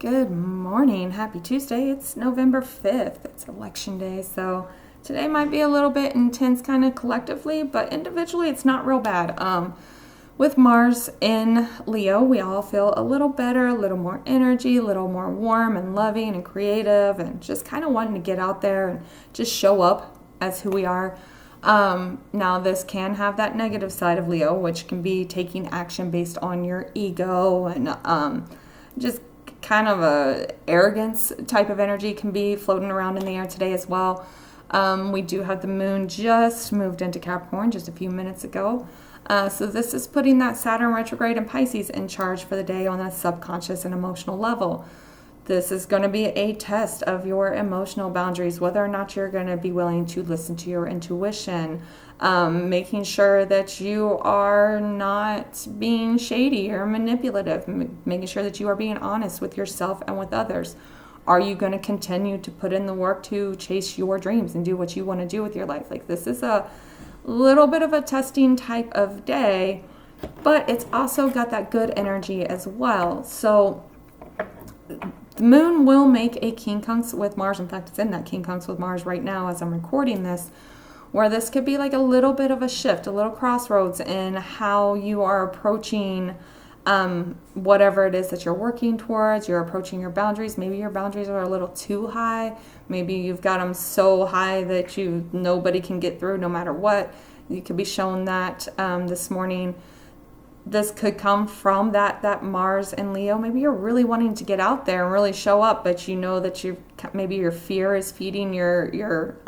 Good morning. Happy Tuesday. It's November 5th. It's election day. So today might be a little bit intense kind of collectively, but individually it's not real bad. With Mars in Leo, we all feel a little better, a little more energy, a little more warm and loving and creative and just kind of wanting to get out there and just show up as who we are. Now this can have that negative side of Leo, which can be taking action based on your ego and just kind of a arrogance type of energy can be floating around in the air today as well. We do have the moon just moved into Capricorn just a few minutes ago. So this is putting that Saturn retrograde in Pisces in charge for the day on a subconscious and emotional level. This is going to be a test of your emotional boundaries, whether or not you're going to be willing to listen to your intuition, making sure that you are not being shady or manipulative, making sure that you are being honest with yourself and with others. Are you going to continue to put in the work to chase your dreams and do what you want to do with your life? Like, this is a little bit of a testing type of day, but it's also got that good energy as well. So the moon will make a quincunx with Mars. In fact, it's in that quincunx with Mars right now as I'm recording this, where this could be like a little bit of a shift, a little crossroads in how you are approaching whatever it is that you're working towards. You're approaching your boundaries. Maybe your boundaries are a little too high. Maybe you've got them so high that nobody can get through no matter what. You could be shown that this morning. This could come from that Mars and Leo. Maybe you're really wanting to get out there and really show up, but you know that maybe your fear is feeding your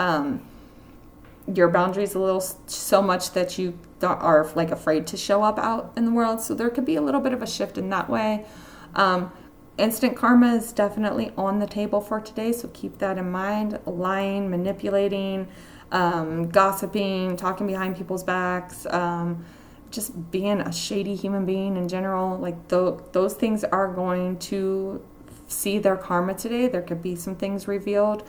boundaries a little so much that you are like afraid to show up out in the world. So there could be a little bit of a shift in that way. Instant karma is definitely on the table for today, so keep that in mind. Lying, manipulating, gossiping, talking behind people's backs, just being a shady human being in general, like those things are going to see their karma today. There could be some things revealed.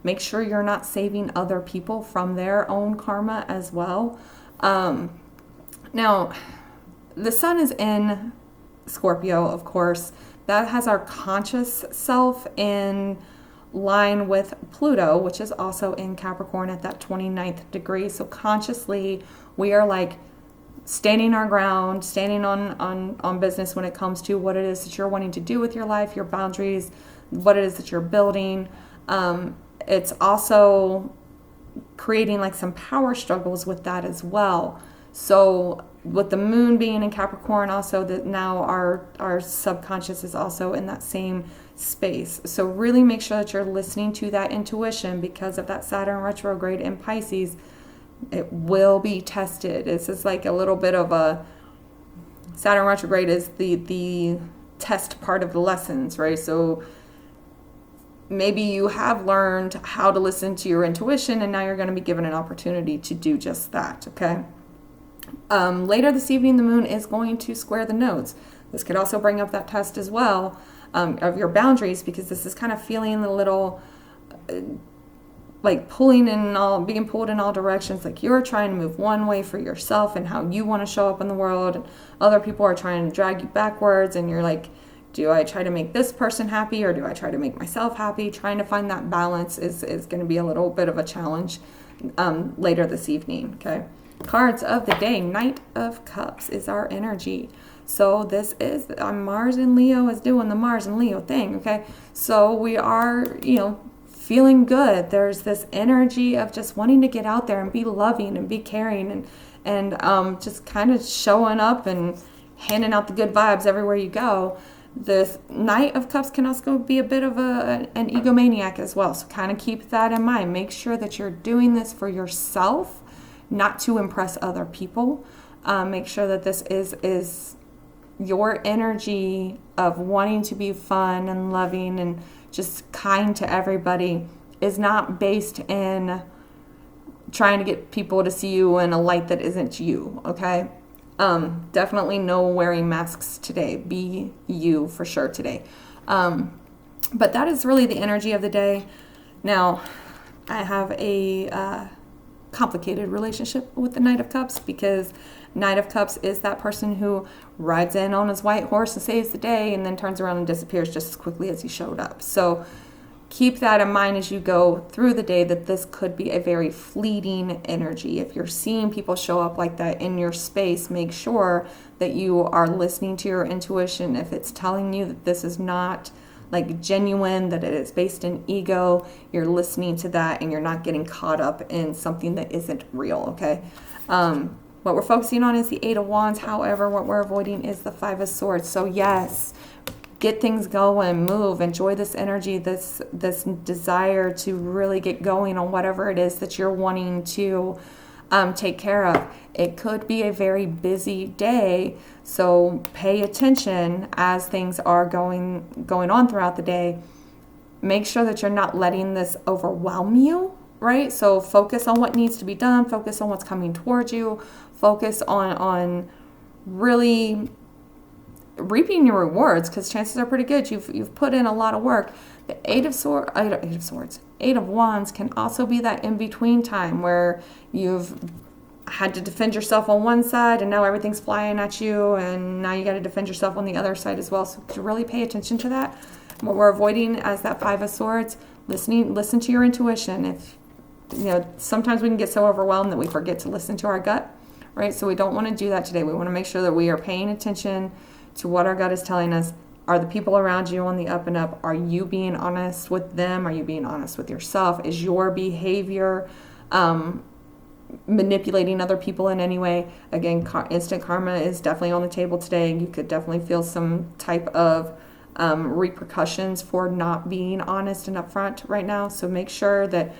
Make sure you're not saving other people from their own karma as well. Now, the sun is in Scorpio, of course. That has our conscious self in line with Pluto, which is also in Capricorn at that 29th degree. So consciously, we are like standing our ground, standing on business when it comes to what it is that you're wanting to do with your life, your boundaries, what it is that you're building. It's also creating like some power struggles with that as well. So with the moon being in Capricorn, also that now our subconscious is also in that same space. So really make sure that you're listening to that intuition because of that Saturn retrograde in Pisces. It will be tested. This is like a little bit of a Saturn retrograde is the test part of the lessons, right? So maybe you have learned how to listen to your intuition and now you're going to be given an opportunity to do just that, okay? Later this evening, the moon is going to square the nodes. This could also bring up that test as well of your boundaries, because this is kind of feeling a little like being pulled in all directions. Like you're trying to move one way for yourself and how you want to show up in the world, and other people are trying to drag you backwards, and you're like, do I try to make this person happy or do I try to make myself happy? Trying to find that balance is going to be a little bit of a challenge later this evening, okay? Cards of the day. Knight of Cups is our energy. So this is Mars and Leo is doing the Mars and Leo thing, okay? So we are, feeling good. There's this energy of just wanting to get out there and be loving and be caring and just kind of showing up and handing out the good vibes everywhere you go. This Knight of Cups can also be a bit of an egomaniac as well. So kind of keep that in mind. Make sure that you're doing this for yourself, not to impress other people. Make sure that this is your energy of wanting to be fun and loving and just kind to everybody is not based in trying to get people to see you in a light that isn't you, okay? Definitely no wearing masks today. Be you for sure today. But that is really the energy of the day. Now, I have a complicated relationship with the Knight of Cups because Knight of Cups is that person who rides in on his white horse and saves the day and then turns around and disappears just as quickly as he showed up. So keep that in mind as you go through the day, that this could be a very fleeting energy. If you're seeing people show up like that in your space, make sure that you are listening to your intuition. If it's telling you that this is not like genuine, that it is based in ego, you're listening to that and you're not getting caught up in something that isn't real, okay? What we're focusing on is the Eight of Wands. However, what we're avoiding is the Five of Swords. So yes, get things going, move, enjoy this energy, this desire to really get going on whatever it is that you're wanting to take care of. It could be a very busy day, so pay attention as things are going on throughout the day. Make sure that you're not letting this overwhelm you, right? So focus on what needs to be done, focus on what's coming towards you, focus on really reaping your rewards, because chances are pretty good you've put in a lot of work. The Eight of Wands can also be that in-between time where you've had to defend yourself on one side and now everything's flying at you, and now you got to defend yourself on the other side as well. So to really pay attention to that. What we're avoiding as that Five of Swords, listen to your intuition. If sometimes we can get so overwhelmed that we forget to listen to our gut, right? So we don't want to do that today. We want to make sure that we are paying attention to what our gut is telling us. Are the people around you on the up and up? Are you being honest with them? Are you being honest with yourself? Is your behavior manipulating other people in any way? Again, instant karma is definitely on the table today. You could definitely feel some type of repercussions for not being honest and upfront right now. So make sure that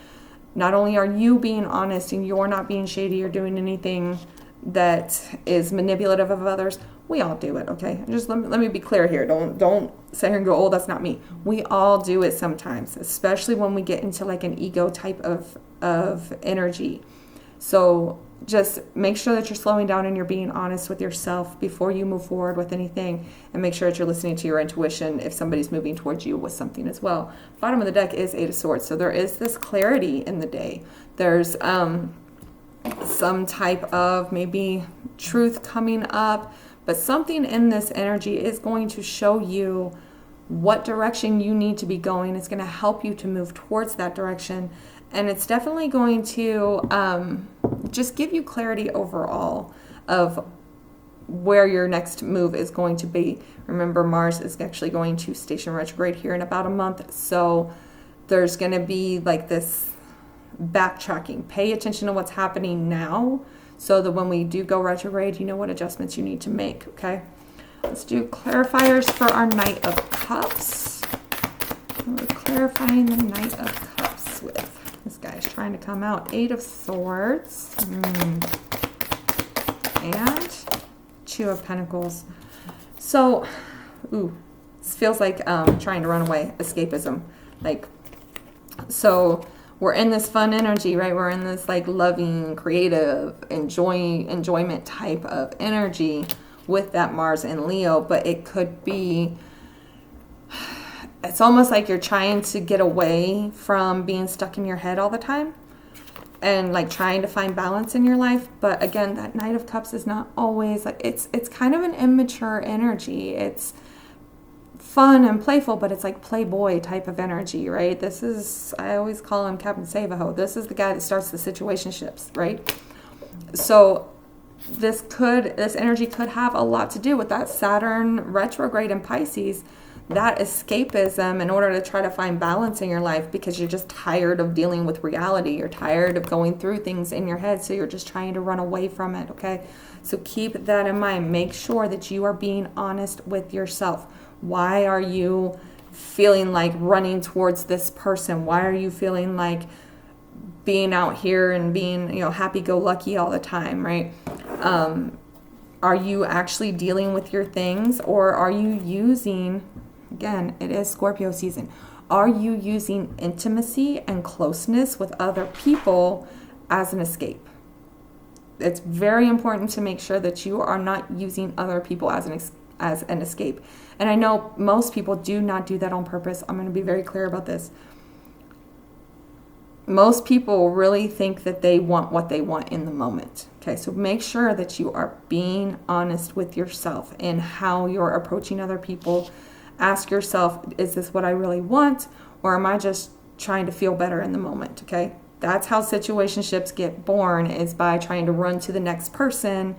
not only are you being honest and you're not being shady or doing anything that is manipulative of others. We all do it, okay? Just let me be clear here. Don't sit here and go, oh, that's not me. We all do it sometimes, especially when we get into like an ego type of energy. So just make sure that you're slowing down and you're being honest with yourself before you move forward with anything, and make sure that you're listening to your intuition if somebody's moving towards you with something as well. Bottom of the deck is Eight of Swords, so there is this clarity in the day. There's some type of maybe truth coming up, but something in this energy is going to show you what direction you need to be going. It's going to help you to move towards that direction. And it's definitely going to just give you clarity overall of where your next move is going to be. Remember, Mars is actually going to station retrograde here in about a month. So there's going to be like this backtracking. Pay attention to what's happening now, so that when we do go retrograde, you know what adjustments you need to make, okay? Let's do clarifiers for our Knight of Cups. We're clarifying the Knight of Cups with. This guy's trying to come out. Eight of Swords. And Two of Pentacles. So, this feels like trying to run away. Escapism. So we're in this fun energy, right? We're in this like loving, creative, enjoyment type of energy with that Mars and Leo, but it could be, it's almost like you're trying to get away from being stuck in your head all the time and like trying to find balance in your life. But again, that Knight of Cups is not always like, it's kind of an immature energy. It's fun and playful, but it's like playboy type of energy, right? This is, I always call him Captain Save-A-Ho. This is the guy that starts the situationships, right? So this energy could have a lot to do with that Saturn retrograde in Pisces, that escapism in order to try to find balance in your life, because you're just tired of dealing with reality. You're tired of going through things in your head, so you're just trying to run away from it, okay? So keep that in mind. Make sure that you are being honest with yourself. Why are you feeling like running towards this person? Why are you feeling like being out here and being, happy-go-lucky all the time, right? Are you actually dealing with your things, or are you using, again, it is Scorpio season, are you using intimacy and closeness with other people as an escape? It's very important to make sure that you are not using other people as an escape. And I know most people do not do that on purpose. I'm going to be very clear about this. most people really think that they want what they want in the moment. Okay, so make sure that you are being honest with yourself and how you're approaching other people. Ask yourself, is this what I really want, or am I just trying to feel better in the moment? Okay, that's how situationships get born, is by trying to run to the next person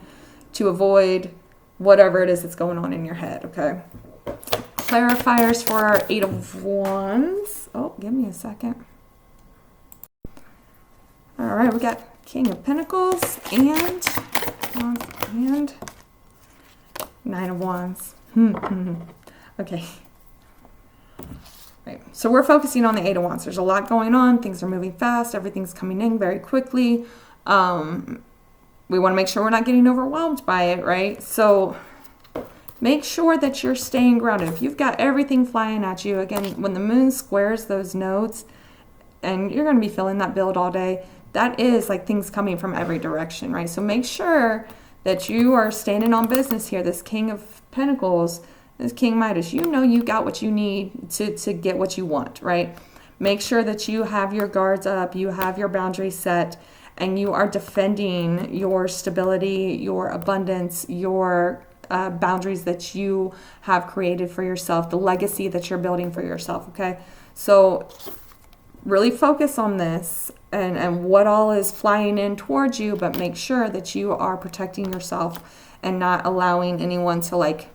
to avoid whatever it is that's going on in your head. Okay, clarifiers for our Eight of Wands. Oh, give me a second. All right, we got King of Pentacles and Nine of Wands. Okay. Right. So we're focusing on the Eight of Wands. There's a lot going on. Things are moving fast. Everything's coming in very quickly. We want to make sure we're not getting overwhelmed by it, right? So make sure that you're staying grounded. If you've got everything flying at you, again, when the moon squares those nodes, and you're going to be feeling that build all day, that is like things coming from every direction, right? So make sure that you are standing on business here. This King of Pentacles, this King Midas, you know you got what you need to get what you want, right? Make sure that you have your guards up, you have your boundaries set, and you are defending your stability, your abundance, your boundaries that you have created for yourself, the legacy that you're building for yourself, okay? So really focus on this and what all is flying in towards you, but make sure that you are protecting yourself and not allowing anyone to like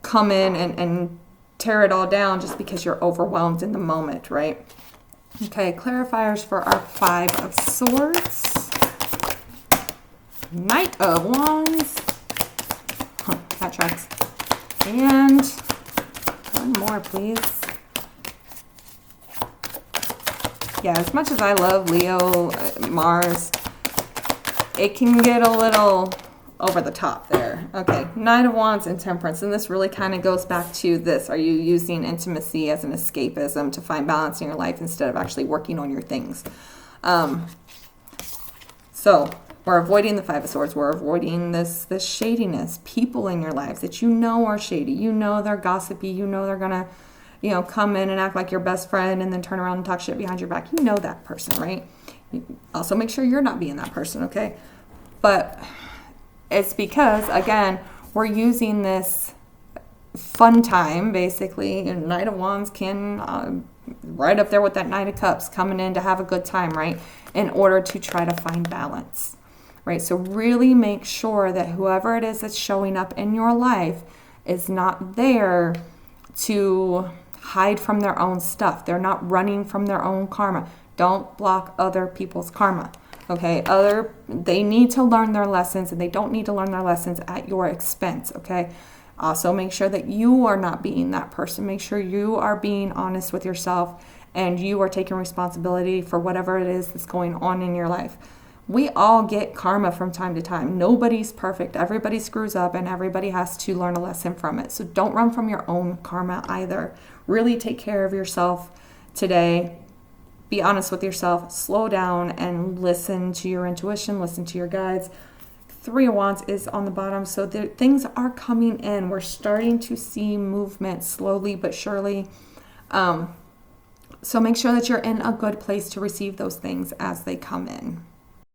come in and tear it all down just because you're overwhelmed in the moment, right? Okay, clarifiers for our Five of Swords. Knight of Wands. That tracks. And one more, please. Yeah, as much as I love Leo, Mars, it can get a little over the top there. Okay, Nine of Wands and Temperance. And this really kind of goes back to this. Are you using intimacy as an escapism to find balance in your life instead of actually working on your things? So we're avoiding the Five of Swords. We're avoiding this shadiness. People in your lives that you know are shady. You know they're gossipy. You know they're going to come in and act like your best friend and then turn around and talk shit behind your back. You know that person, right? Also make sure you're not being that person, okay? But it's because, again, we're using this fun time, basically. And Knight of Wands can, right up there with that Knight of Cups, coming in to have a good time, right? In order to try to find balance, right? So really make sure that whoever it is that's showing up in your life is not there to hide from their own stuff. They're not running from their own karma. Don't block other people's karma. Okay, they need to learn their lessons, and they don't need to learn their lessons at your expense. Okay, also make sure that you are not being that person. Make sure you are being honest with yourself and you are taking responsibility for whatever it is that's going on in your life. We all get karma from time to time. Nobody's perfect. Everybody screws up and everybody has to learn a lesson from it. So don't run from your own karma either. Really take care of yourself today. Be honest with yourself. Slow down and listen to your intuition. Listen to your guides. Three of Wands is on the bottom. So things are coming in. We're starting to see movement slowly but surely. So make sure that you're in a good place to receive those things as they come in.